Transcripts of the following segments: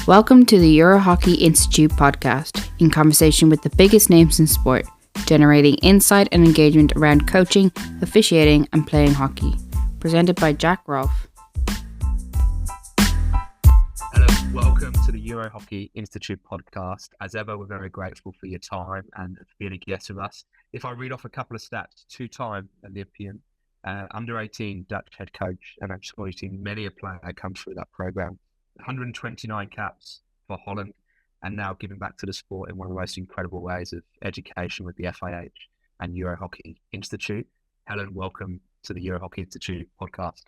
Welcome to the EuroHockey Institute Podcast, in conversation with the biggest names in sport, generating insight and engagement around coaching, officiating and playing hockey. Presented by Jack Rolfe. Hello, welcome to the EuroHockey Institute Podcast. As ever, we're very grateful for your time and for being a guest with us. If I read off a couple of stats, two-time Olympian, under 18 Dutch head coach, and I'm sure you've seen many a player come through that program. 129 caps for Holland, and now giving back to the sport in one of the most incredible ways of education with the FIH and EuroHockey Institute. Helen, welcome to the EuroHockey Institute podcast.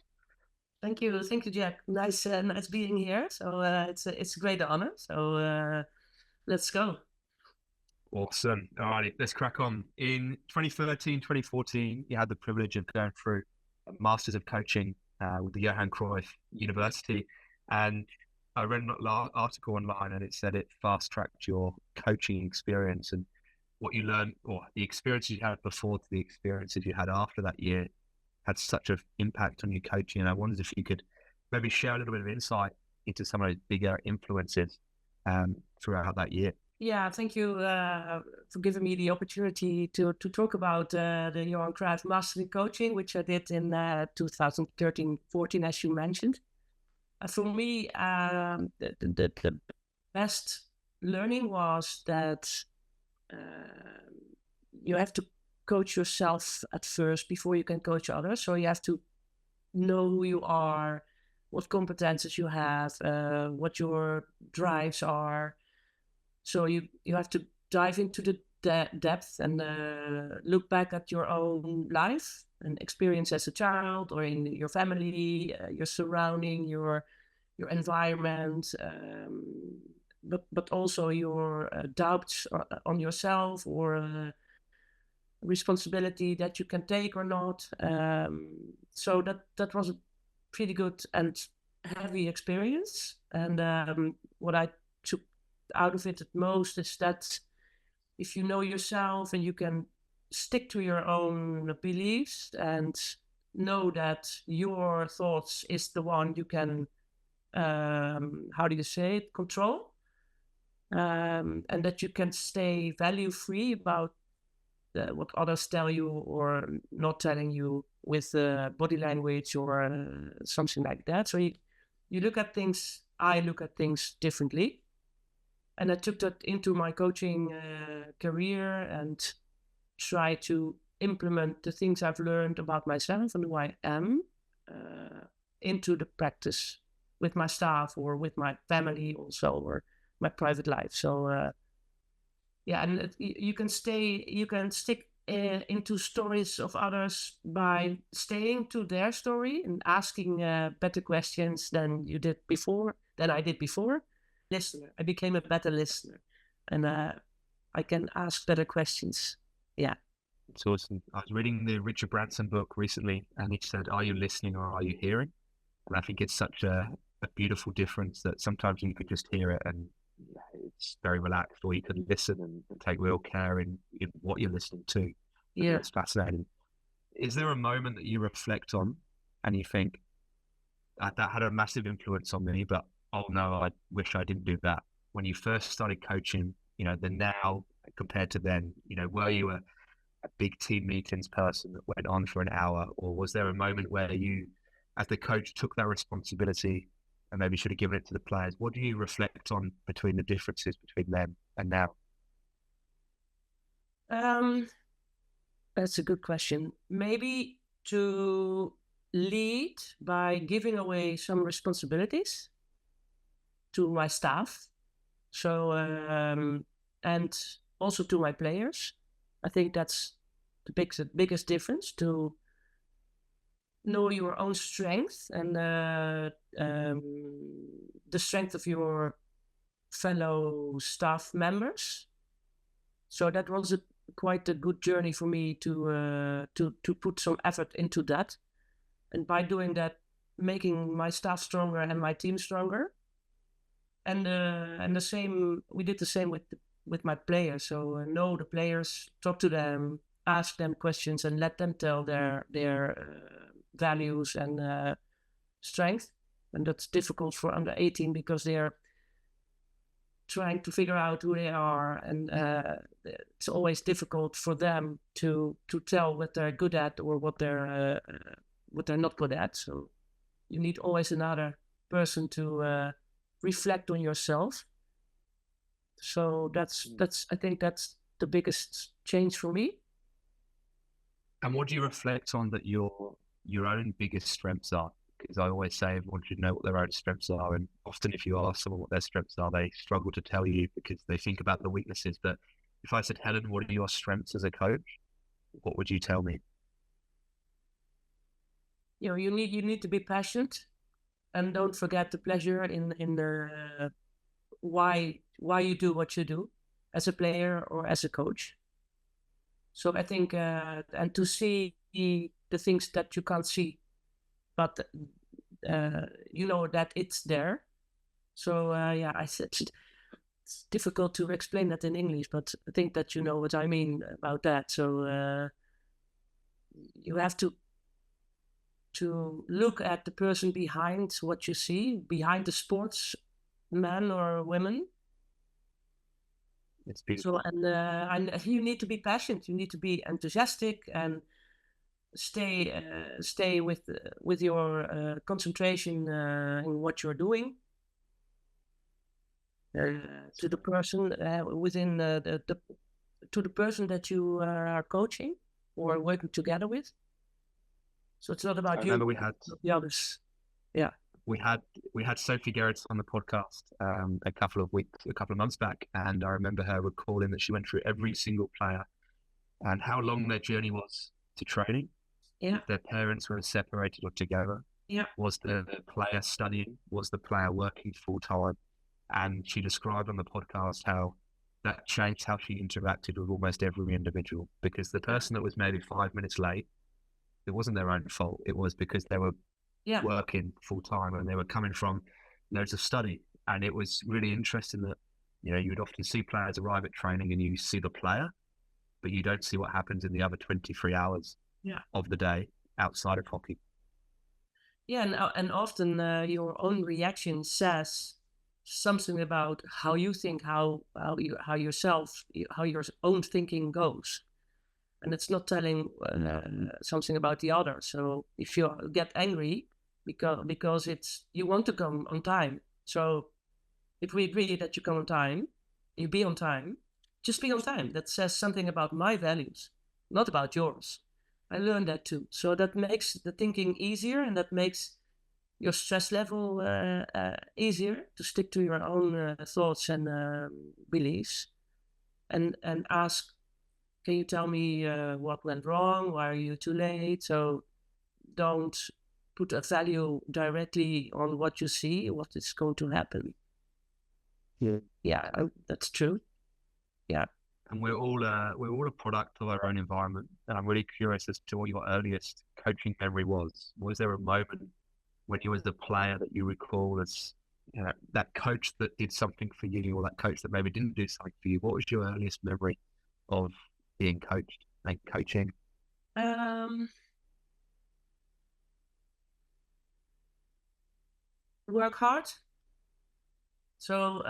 Thank you, Jack. Nice being here. So it's a great honor. So let's go. Awesome. All right, let's crack on. In 2013, 2014, you had the privilege of going through a Masters of Coaching with the Johan Cruyff University. And I read an article online and it said it fast-tracked your coaching experience, and what you learned, or the experiences you had before to the experiences you had after that year, had such an impact on your coaching. And I wondered if you could maybe share a little bit of insight into some of those bigger influences throughout that year. Yeah, thank you for giving me the opportunity to talk about the Johan Cruyff Master in Coaching, which I did in 2013-14, as you mentioned. For me, the best learning was that you have to coach yourself at first before you can coach others. So you have to know who you are, what competences you have, what your drives are. So you have to dive into the depth and look back at your own life and experience as a child, or in your family, your surrounding, your environment, but also your doubts on yourself, or responsibility that you can take or not. So that was a pretty good and heavy experience. And what I took out of it at most is that if you know yourself and you can stick to your own beliefs and know that your thoughts is the one you can, control, and that you can stay value-free about what others tell you or not telling you with body language or something like that. So you look at things, I look at things differently. And I took that into my coaching career and try to implement the things I've learned about myself and who I am into the practice with my staff or with my family also, or my private life. So and you can stick into stories of others by staying to their story and asking better questions than I did before. Listener. I became a better listener, and I can ask better questions. Yeah. It's awesome. I was reading the Richard Branson book recently, and he said, "Are you listening or are you hearing?" And I think it's such a beautiful difference that sometimes you could just hear it and it's very relaxed, or you can listen and take real care in what you're listening to. Yeah. It's fascinating. Is there a moment that you reflect on and you think that had a massive influence on me, but oh no, I wish I didn't do that? When you first started coaching, the now compared to then, were you a big team meetings person that went on for an hour, or was there a moment where you, as the coach, took that responsibility and maybe should have given it to the players? What do you reflect on between the differences between then and now? That's a good question. Maybe to lead by giving away some responsibilities to my staff, so and also to my players. I think that's the biggest difference, to know your own strength and the strength of your fellow staff members. So that was quite a good journey for me to put some effort into that, and by doing that, making my staff stronger and my team stronger. And the same, we did the same with my players. So know the players, talk to them, ask them questions, and let them tell their values and strength. And that's difficult for under 18 because they're trying to figure out who they are, and it's always difficult for them to tell what they're good at or what they're not good at. So you need always another person to reflect on yourself. So that's I think that's the biggest change for me. And what do you reflect on that your own biggest strengths are? Because I always say everyone should know what their own strengths are, and often if you ask someone what their strengths are, they struggle to tell you because they think about the weaknesses. But if I said, Helen, what are your strengths as a coach? What would you tell me? You need to be passionate, and don't forget the pleasure in the why you do what you do as a player or as a coach. So I think and to see the things that you can't see, but you know that it's there. So I said it's difficult to explain that in English, but I think that you know what I mean about that. So you have to look at the person behind what you see, behind the sportsman or woman. It's beautiful. So and you need to be passionate. You need to be enthusiastic and stay with your concentration in what you're doing. To the person within to the person that you are coaching or working together with. So it's not about I you. remember we had the others. Yeah. We had Sophie Gerrits on the podcast a couple of months back, and I remember her recalling that she went through every single player and how long their journey was to training. Yeah. If their parents were separated or together. Yeah. Was the player studying? Was the player working full time? And she described on the podcast how that changed how she interacted with almost every individual, because the person that was maybe 5 minutes late, it wasn't their own fault. It was because they were working full time and they were coming from loads of study. And it was really interesting that, you would often see players arrive at training and you see the player, but you don't see what happens in the other 23 hours of the day outside of hockey. Yeah, and often your own reaction says something about how you think, how your own thinking goes, and it's not telling something about the other. So if you get angry because you want to come on time, so if we agree that you come on time, you be on time, just be on time. That says something about my values, not about yours. I learned that too. So that makes the thinking easier, and that makes your stress level easier to stick to your own thoughts and beliefs, and ask, can you tell me what went wrong? Why are you too late? So don't put a value directly on what you see, what is going to happen. Yeah, that's true. Yeah. And we're all a product of our own environment. And I'm really curious as to what your earliest coaching memory was. Was there a moment when you was the player that you recall as that coach that did something for you, or that coach that maybe didn't do something for you? What was your earliest memory of being coached and coaching? Work hard. So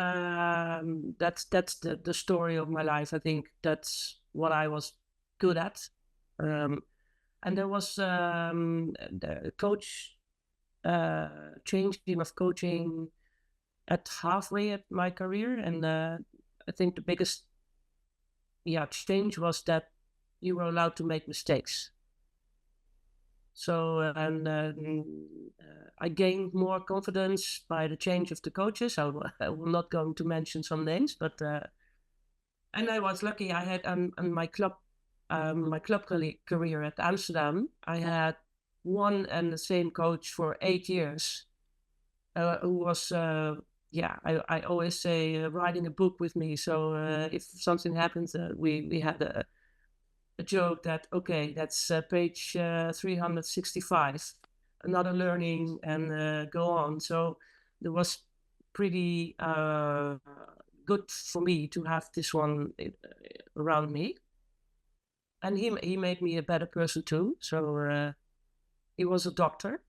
that's the story of my life. I think that's what I was good at. And there was the coach changed team of coaching at halfway at my career, and I think the biggest change was that you were allowed to make mistakes. So I gained more confidence by the change of the coaches. I will not go to mention some names, but and I was lucky. I had my club career at Amsterdam. I had one and the same coach for 8 years, who was I always say writing a book with me. So if something happens, we had a joke that, okay, that's page 365, another learning, and go on. So it was pretty good for me to have this one around me. And he made me a better person too. So he was a doctor.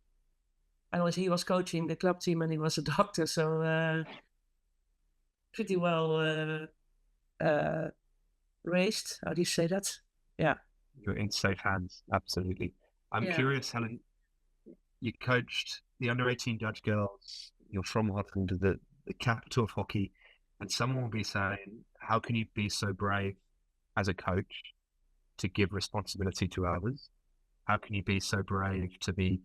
He was coaching the club team, and he was a doctor. So pretty well raised. How do you say that? Yeah. You're in safe hands, absolutely. I'm curious, Helen, you coached the under-18 Dutch girls, you're from Holland, the capital of hockey, and someone will be saying, how can you be so brave as a coach to give responsibility to others? How can you be so brave to be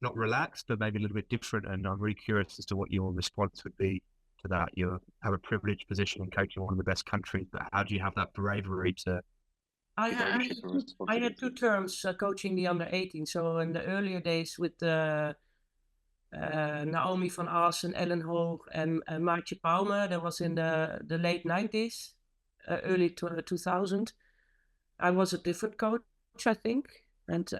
not relaxed, but maybe a little bit different? And I'm really curious as to what your response would be to that. You have a privileged position in coaching one of the best countries, but how do you have that bravery to I had two terms coaching the under-18. So in the earlier days with Naomi van Assen, Ellen Hoog and Maartje Pauwme, that was in the late 90s, early 2000. I was a different coach, I think. And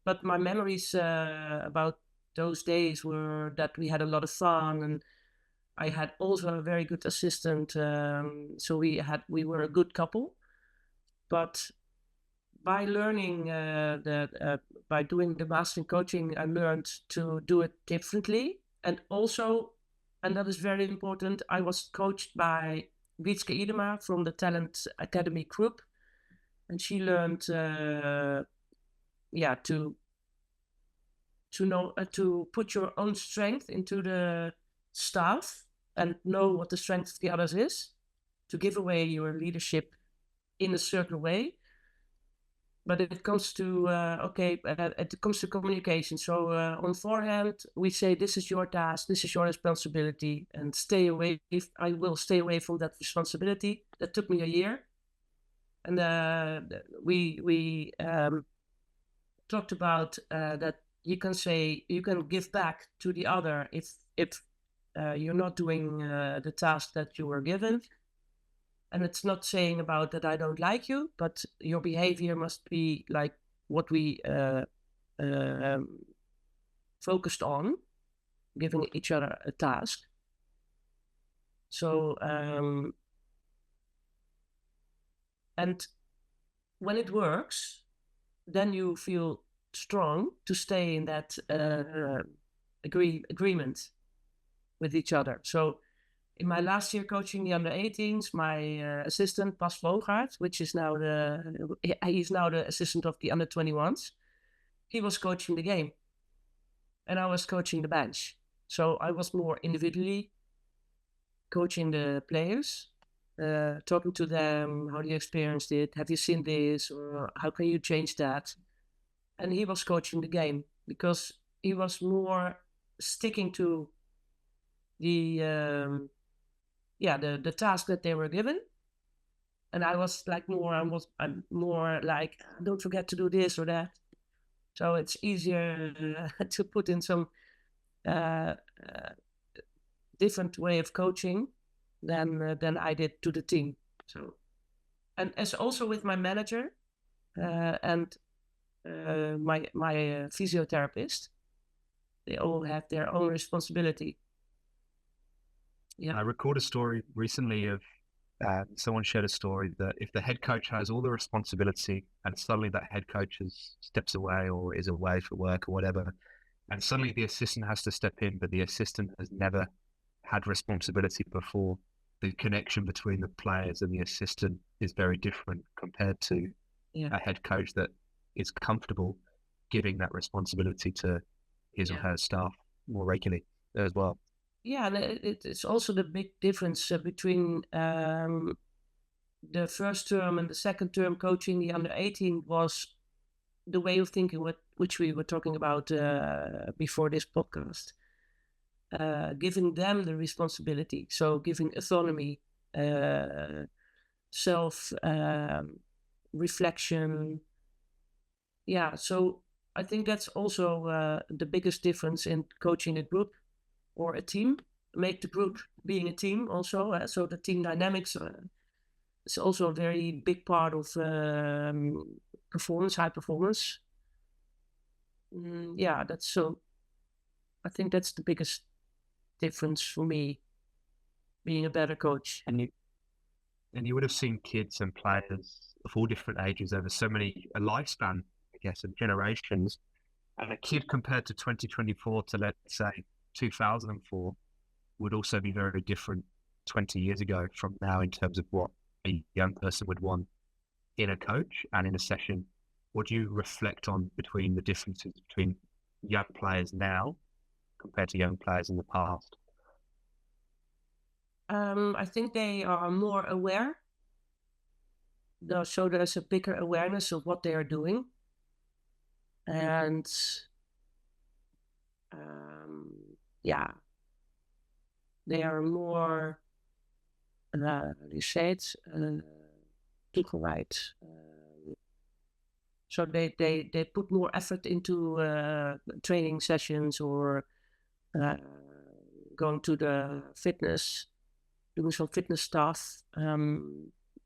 but my memories about those days were that we had a lot of fun, and I had also a very good assistant. So we were a good couple. But by learning by doing the master in coaching, I learned to do it differently. And also, and that is very important, I was coached by Wietske Idema from the Talent Academy group. And she learned to know to put your own strength into the staff and know what the strength of the others is, to give away your leadership in a certain way. But it comes to it comes to communication. So on forehand, we say, this is your task, this is your responsibility, and stay away. I will stay away from that responsibility. That took me a year, and we talked about that you can give back to the other if you're not doing the task that you were given. And it's not saying about that I don't like you, but your behavior must be like what we focused on, giving each other a task. So, and when it works, then you feel strong to stay in that agreement with each other. So, in my last year coaching the under-18s, my assistant, Bas Vogaert, he's now the assistant of the under-21s, he was coaching the game. And I was coaching the bench. So I was more individually coaching the players, talking to them, how do you experience it? Have you seen this? Or how can you change that? And he was coaching the game because he was more sticking to the task that they were given. And I was like I'm more like, don't forget to do this or that. So it's easier to put in some different way of coaching than I did to the team. So, and as also with my manager and my physiotherapist, they all have their own responsibility. Yeah. I recorded a story recently of someone shared a story that if the head coach has all the responsibility and suddenly that head coach steps away or is away for work or whatever, and suddenly the assistant has to step in, but the assistant has never had responsibility before, the connection between the players and the assistant is very different compared to a head coach that is comfortable giving that responsibility to his or her staff more regularly as well. Yeah, and it's also the big difference between the first term and the second term coaching the under-18 was the way of thinking which we were talking about before this podcast. Giving them the responsibility, so giving autonomy, self reflection. Yeah, so I think that's also the biggest difference in coaching a group or a team. Make the group being a team also. So the team dynamics is also a very big part of performance, high performance. That's so. I think that's the biggest difference for me, being a better coach. And you would have seen kids and players of all different ages over a lifespan, I guess, of generations. And a kid compared to 2024 to, let's say, 2004 would also be very different 20 years ago from now in terms of what a young person would want in a coach and in a session? What do you reflect on between the differences between young players now compared to young players in the past? I think they are more aware. So there's a bigger awareness of what they are doing. And they are more, you say it, toegewijd. So they put more effort into training sessions or going to the fitness, doing some fitness stuff,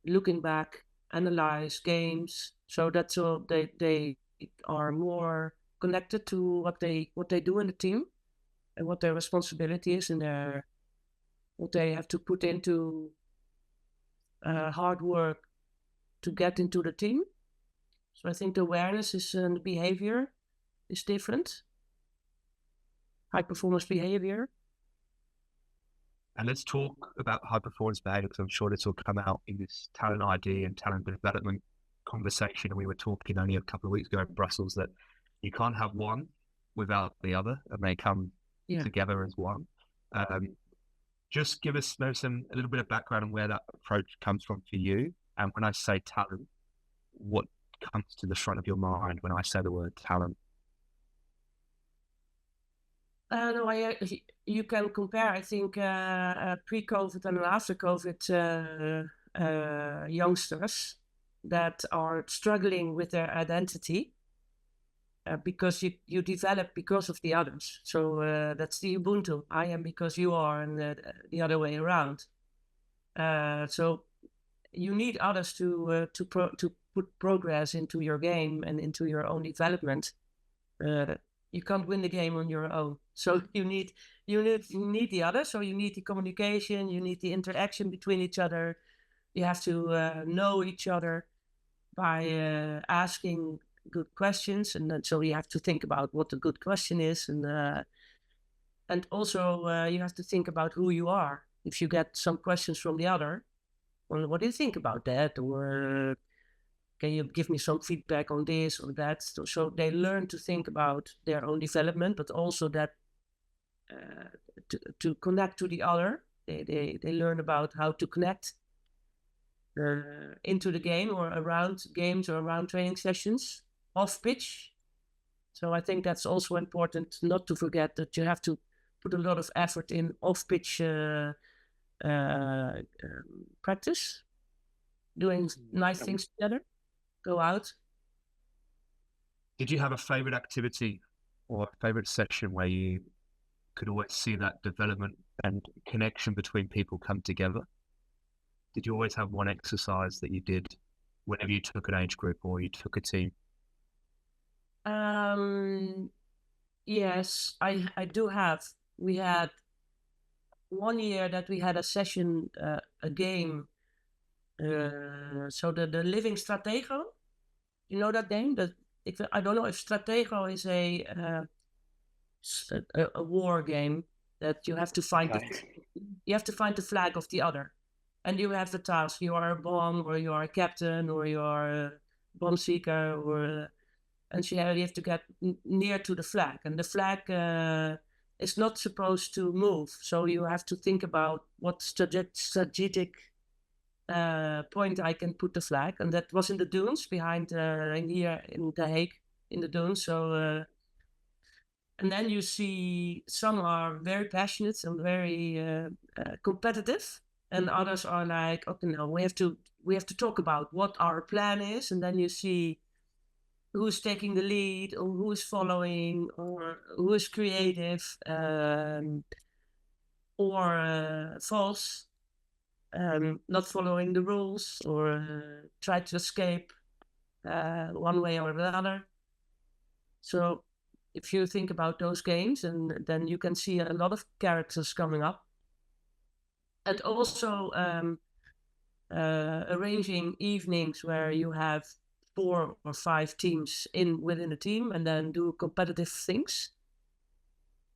looking back, analyze games. So that's all. They are more connected to what they do in the team and what their responsibility is and what they have to put into hard work to get into the team. So I think the awareness is and the behavior is different. High performance behavior. And let's talk about high performance behavior, because I'm sure this will come out in this talent ID and talent development conversation. And we were talking only a couple of weeks ago in Brussels that you can't have one without the other, and they come together as one. Just give us a little bit of background on where that approach comes from for you. And when I say talent, what comes to the front of your mind when I say the word talent? No, you can compare, I think, pre-COVID and after COVID youngsters that are struggling with their identity because you develop because of the others. So that's the Ubuntu. I am because you are, and the other way around. So you need others to put progress into your game and into your own development. You can't win the game on your own. So you need the other. So you need the communication. You need the interaction between each other. You have to know each other by asking good questions, and so you have to think about what a good question is, and also you have to think about who you are. If you get some questions from the other, well, what do you think about that? Or can you give me some feedback on this or that? So they learn to think about their own development, but also that to connect to the other. They learn about how to connect into the game or around games or around training sessions off pitch. So I think that's also important not to forget that you have to put a lot of effort in off pitch practice, doing nice things together, go out. Did you have a favorite activity or a favorite session where you could always see that development and connection between people come together? Did you always have one exercise that you did whenever you took an age group or you took a team? Yes, I do have. We had 1 year that we had a session, a game. So the Living Stratego, you know that game? I don't know if Stratego is a war game that you have to find. You have to find the flag of the other, and you have the task. You are a bomb, or you are a captain, or you are a bomb seeker, and you have to get near to the flag, and the flag is not supposed to move. So you have to think about what strategic point I can put the flag, and that was in the dunes behind here in The Hague, in the dunes. So and then you see some are very passionate and very competitive, and others are like, okay, no, we have to talk about what our plan is, and then you see who's taking the lead or who is following or who is creative or false, not following the rules or try to escape one way or another. So if you think about those games, and then you can see a lot of characters coming up. And also arranging evenings where you have 4 or 5 teams within a team and then do competitive things.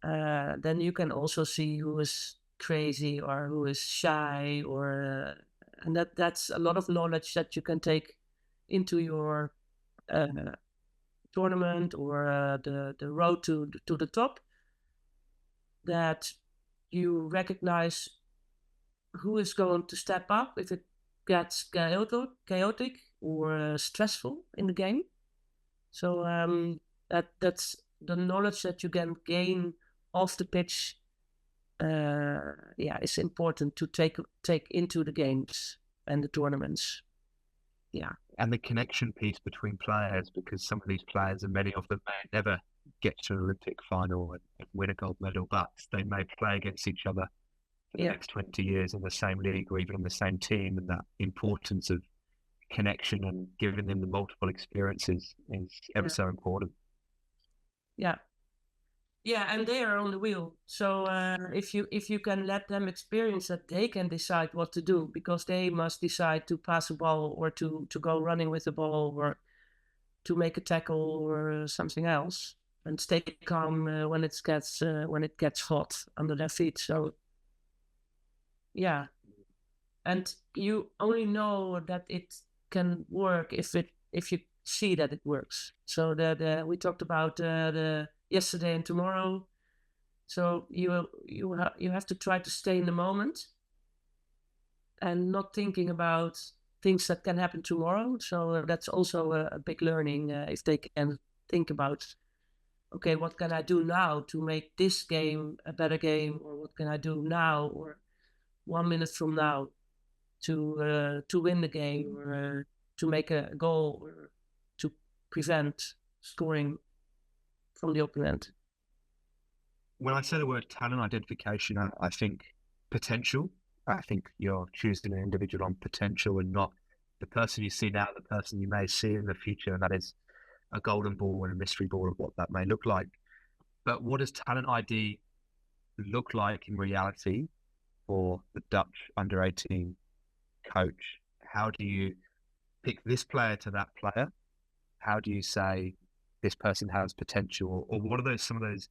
Then you can also see who is crazy or who is shy, or and that's a lot of knowledge that you can take into your tournament or the road to the top. That you recognize who is going to step up if it gets chaotic or stressful in the game. So that's the knowledge that you can gain off the pitch. It's important to take into the games and the tournaments. Yeah. And the connection piece between players, because some of these players, and many of them may never get to an Olympic final and win a gold medal, but they may play against each other for the next 20 years in the same league or even in the same team. And that importance of connection and giving them the multiple experiences is ever so important. Yeah, and they are on the wheel. So if you can let them experience that, they can decide what to do, because they must decide to pass a ball or to go running with the ball or to make a tackle or something else, and stay calm when it gets hot under their feet. So yeah, and you only know that it can work if you see that it works. So we talked about the yesterday and tomorrow. So you have to try to stay in the moment and not thinking about things that can happen tomorrow. So that's also a big learning, if they can think about, okay, what can I do now to make this game a better game, or what can I do now or 1 minute from now to win the game, or to make a goal, or to prevent scoring from the opponent. When I say the word talent identification, I think potential. I think you're choosing an individual on potential and not the person you see now, the person you may see in the future, and that is a golden ball and a mystery ball of what that may look like. But what does talent ID look like in reality for the Dutch under-18 coach? How do you pick this player to that player? How do you say this person has potential? Or what are some of those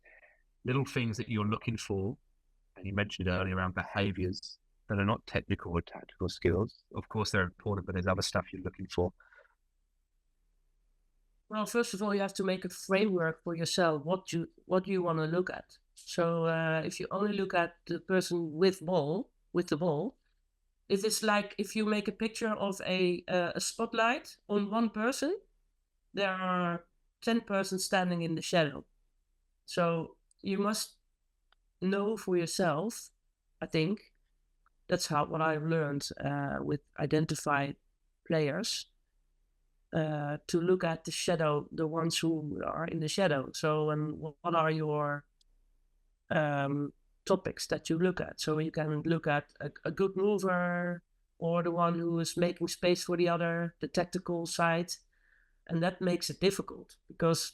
little things that you're looking for? And you mentioned earlier around behaviors that are not technical or tactical skills. Of course, they're important, but there's other stuff you're looking for. Well, first of all, you have to make a framework for yourself, what you want to look at. So if you only look at the person with the ball, it is like if you make a picture of a spotlight on one person, there are 10 persons standing in the shadow. So you must know for yourself, I think. That's what I've learned with identified players, to look at the shadow, the ones who are in the shadow. So what are your topics that you look at? So you can look at a good mover, or the one who is making space for the other, the tactical side. And that makes it difficult, because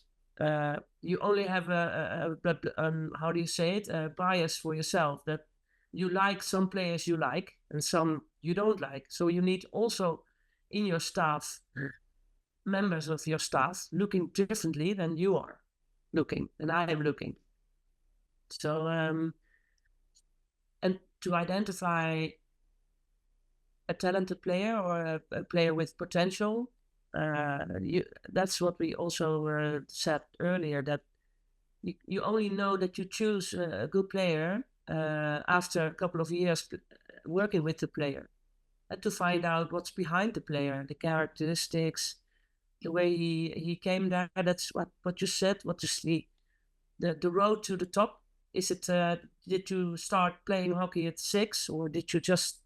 you only have a bias for yourself, that you like some players you like and some you don't like. So you need also in your staff, members of your staff looking differently than you are looking and I am looking. So and to identify a talented player or a player with potential, that's what we also said earlier, that you only know that you choose a good player after a couple of years working with the player, and to find out what's behind the player, the characteristics, the way he came there. That's what you said. What is the road to the top? Is it did you start playing hockey at 6, or did you just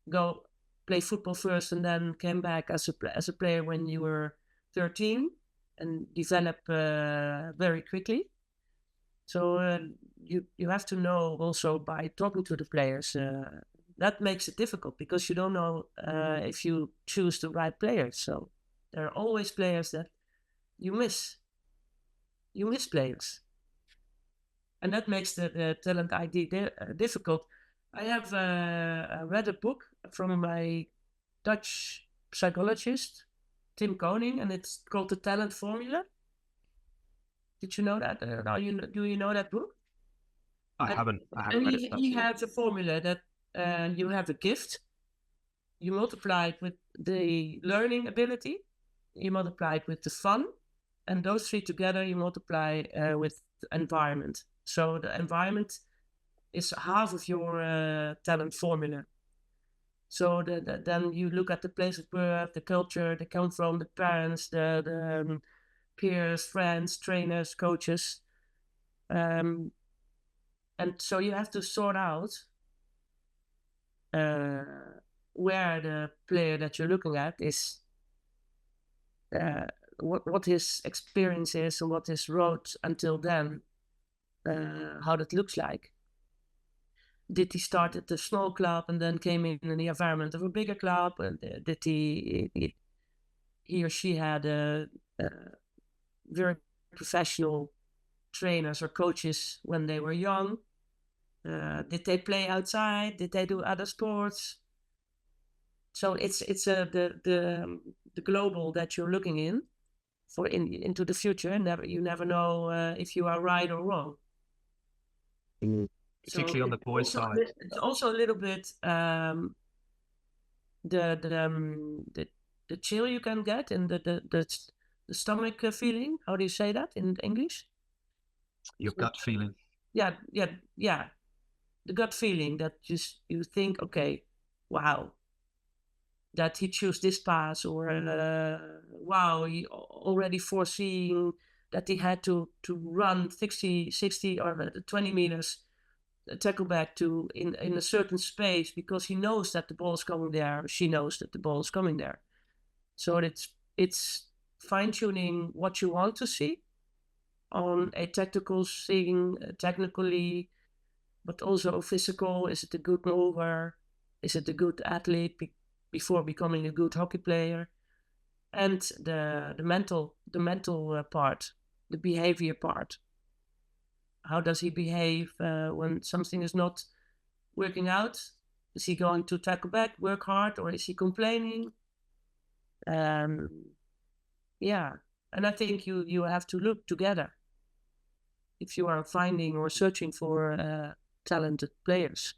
go play football first and then came back as a player when you were 13 and develop very quickly? So you have to know also by talking to the players. That makes it difficult, because you don't know if you choose the right players. So there are always players that you miss. You miss players. And that makes the talent ID difficult. I have read a book from my Dutch psychologist, Tim Koning, and it's called The Talent Formula. Did you know that? Do you know that book? I haven't And read it. he has a formula that you have a gift, you multiply it with the learning ability, you multiply it with the fun, and those three together you multiply with the environment. So the environment is half of your talent formula. So then you look at the place of birth, the culture they come from, the parents, the peers, friends, trainers, coaches. And so you have to sort out where the player that you're looking at is, what his experience is and what his road until then, how that looks like. Did he start at a small club and then came in the environment of a bigger club? And did he or she had a very professional trainers or coaches when they were young? Did they play outside? Did they do other sports? So it's the global that you're looking into the future. You never know if you are right or wrong. Particularly on the boys' side. It's also a little bit the chill you can get and the stomach feeling. How do you say that in English? Your gut feeling. Yeah. The gut feeling that you think, okay, wow, that he chose this pass, or wow, he already foreseeing that he had to run 60 or 20 meters tackle back to in a certain space because he knows that the ball is coming there. She knows that the ball is coming there. So it's fine-tuning what you want to see on a tactical thing, technically, but also physical. Is it a good mover? Is it a good athlete before becoming a good hockey player? And the mental part, the behavior part. How does he behave when something is not working out? Is he going to tackle back, work hard, or is he complaining? Yeah, and I think you have to look together if you are finding or searching for talented players,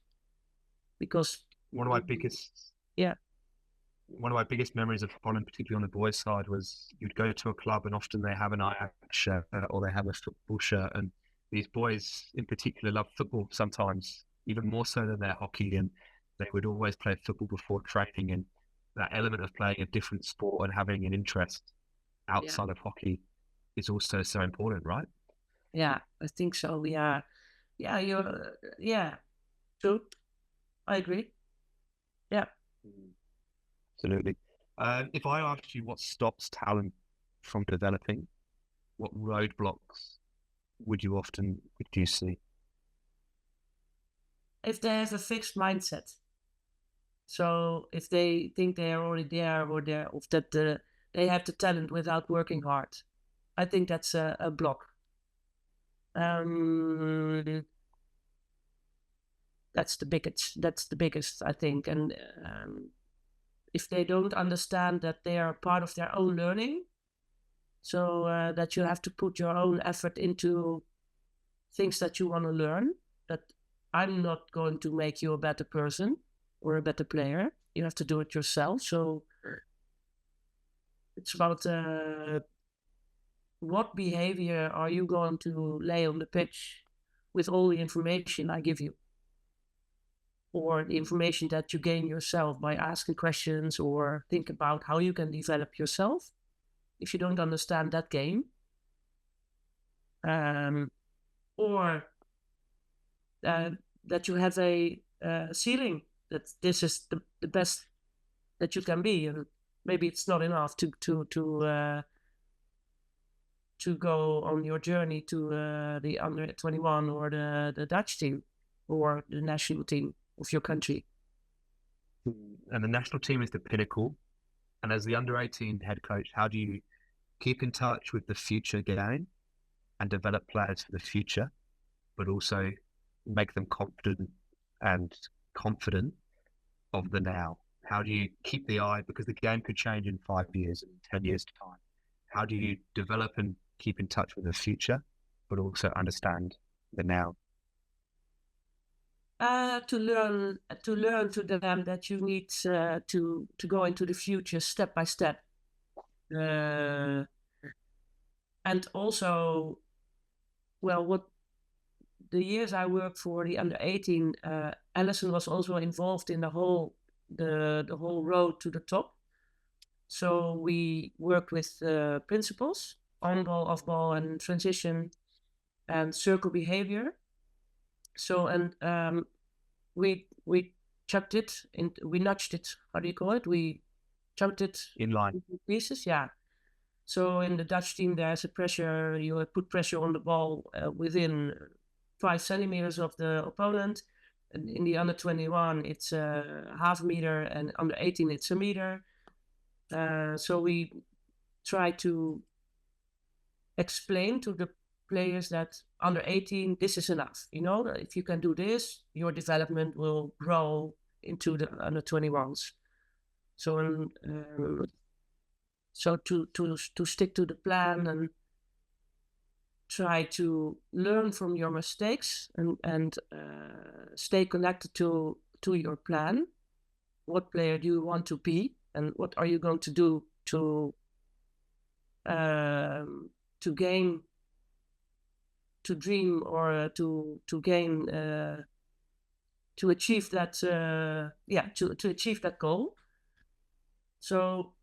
because one of my biggest memories of Holland, particularly on the boys' side, was you'd go to a club and often they have an Ajax shirt or they have a football shirt, and these boys in particular love football sometimes even more so than their hockey, and they would always play football before training, and that element of playing a different sport and having an interest outside of hockey is also so important, right? Yeah, I think so. Yeah, true. I agree. Yeah. Absolutely. If I asked you what stops talent from developing, what roadblocks would you see? If they have a fixed mindset. So if they think they are already there, or that they have the talent without working hard, I think that's a block. That's the biggest, I think. And if they don't understand that they are part of their own learning, so that you have to put your own effort into things that you want to learn, that I'm not going to make you a better person or a better player. You have to do it yourself. So it's about what behavior are you going to lay on the pitch with all the information I give you, or the information that you gain yourself by asking questions, or think about how you can develop yourself. If you don't understand that game, or that you have a ceiling, that this is the best that you can be, and maybe it's not enough to go on your journey to the under 21 or the Dutch team or the national team of your country. And the national team is the pinnacle. And as the under 18 head coach, how do you keep in touch with the future game and develop players for the future, but also make them confident of the now? How do you keep the eye, because the game could change in 5 years and 10 years time? How do you develop and keep in touch with the future, but also understand the now? To learn to them that you need to go into the future step by step, and also, well, what the years I worked for the under 18, Alison was also involved in the whole road to the top. So we worked with principles, on ball, off ball, and transition, and circle behavior. So we chucked it in, we nudged it. How do you call it? We chucked it in line into pieces. Yeah. So in the Dutch team, there's a pressure. You put pressure on the ball within 5 centimeters of the opponent. And in the under 21, it's a half meter, and under 18, it's a meter. So we try to explain to the players that under 18, this is enough. You know, if you can do this, your development will grow into the under 21s. So, so to stick to the plan and try to learn from your mistakes and stay connected to your plan. What player do you want to be, and what are you going to do to gain, to dream, or to gain, to achieve that, to achieve that goal. So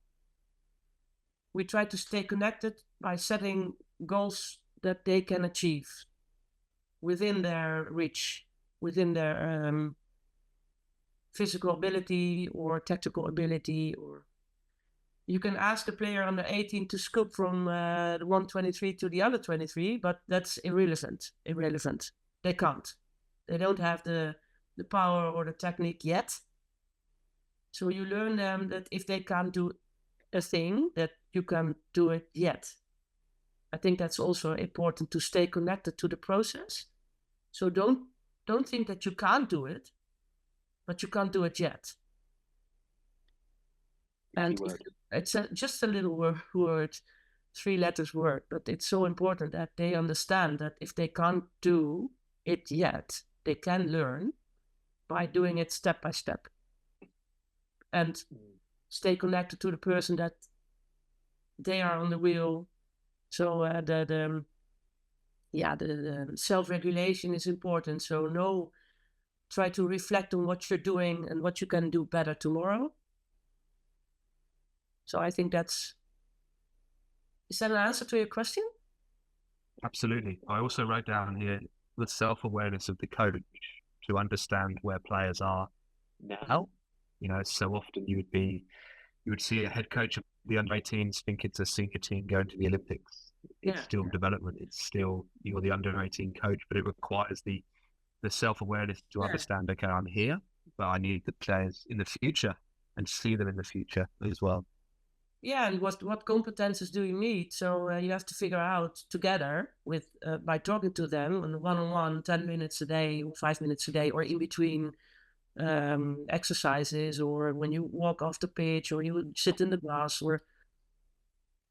we try to stay connected by setting goals that they can achieve within their reach, within their physical ability or tactical ability. Or you can ask a player under 18 to scoop from the 123 to the under 23, but that's irrelevant. They can't. They don't have the power or the technique yet. So you learn them that if they can't do a thing, that you can do it yet. I think that's also important, to stay connected to the process. So don't think that you can't do it, but you can't do it yet. And it's just a little word, 3 letters word, but it's so important that they understand that if they can't do it yet, they can learn by doing it step by step. And stay connected to the person that they are on the wheel. So the self-regulation is important. So try to reflect on what you're doing and what you can do better tomorrow. So I think is that an answer to your question? Absolutely. I also wrote down here the self-awareness of the coach to understand where players are now. You know, so often you would see a head coach of the under-18s think it's a senior team going to the Olympics. It's still development. It's still, you're the under-18 coach, but it requires the self-awareness to understand, okay, I'm here, but I need the players in the future and see them in the future as well. Yeah, and what competences do you need? So you have to figure out together with by talking to them on one-on-one, 10 minutes a day, or 5 minutes a day, or in between exercises, or when you walk off the pitch, or you sit in the grass, or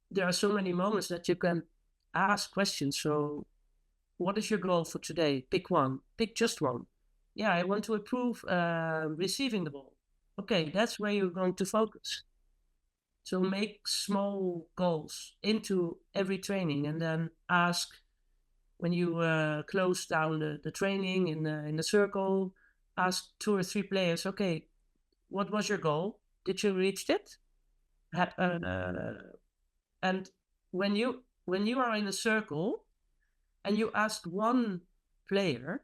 there are so many moments that you can ask questions. So what is your goal for today? Pick one. Pick just one. Yeah, I want to improve receiving the ball. Okay, that's where you're going to focus. So make small goals into every training, and then ask when you close down the training in the circle, ask 2 or 3 players, okay, what was your goal? Did you reach it? And when you are in a circle and you ask one player,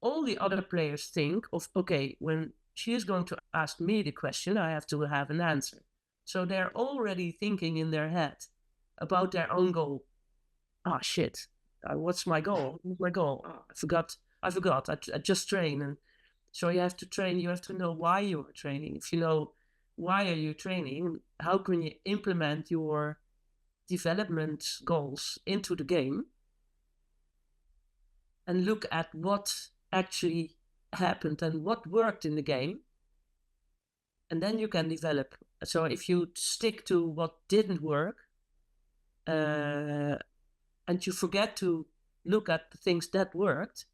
all the other players think of, okay, when she is going to ask me the question, I have to have an answer. So they're already thinking in their head about their own goal. Ah, shit. What's my goal? What's my goal? Oh, I forgot. I just train. And so you have to train. You have to know why you are training. If you know why are you training, how can you implement your development goals into the game and look at what actually happened and what worked in the game. And then you can develop. So if you stick to what didn't work, and you forget to look at the things that worked,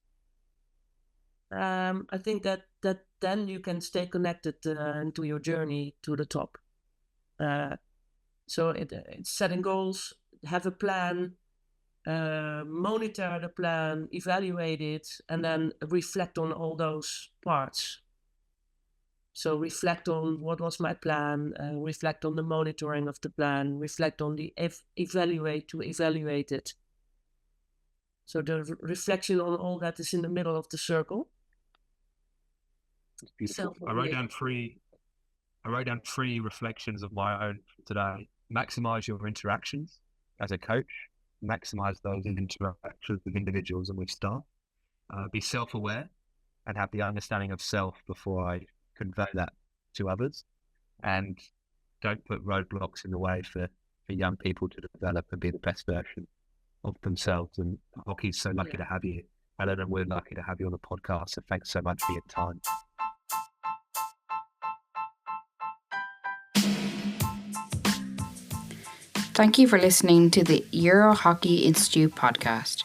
I think that then you can stay connected to your journey to the top. So it's setting goals, have a plan, monitor the plan, evaluate it, and then reflect on all those parts. So reflect on what was my plan, reflect on the monitoring of the plan, reflect on the evaluate it. So the reflection on all that is in the middle of the circle. It's beautiful. I wrote down three reflections of my own today. Maximize your interactions as a coach. Maximize those interactions with individuals and with staff. Be self-aware and have the understanding of self before I convey that to others. And don't put roadblocks in the way for young people to develop and be the best version of themselves. And hockey's so lucky to have you, Helen, and we're lucky to have you on the podcast. So thanks so much for your time. Thank you for listening to the EuroHockey Institute podcast.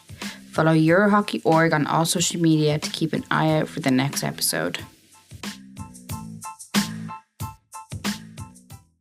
Follow EuroHockey.org on all social media to keep an eye out for the next episode.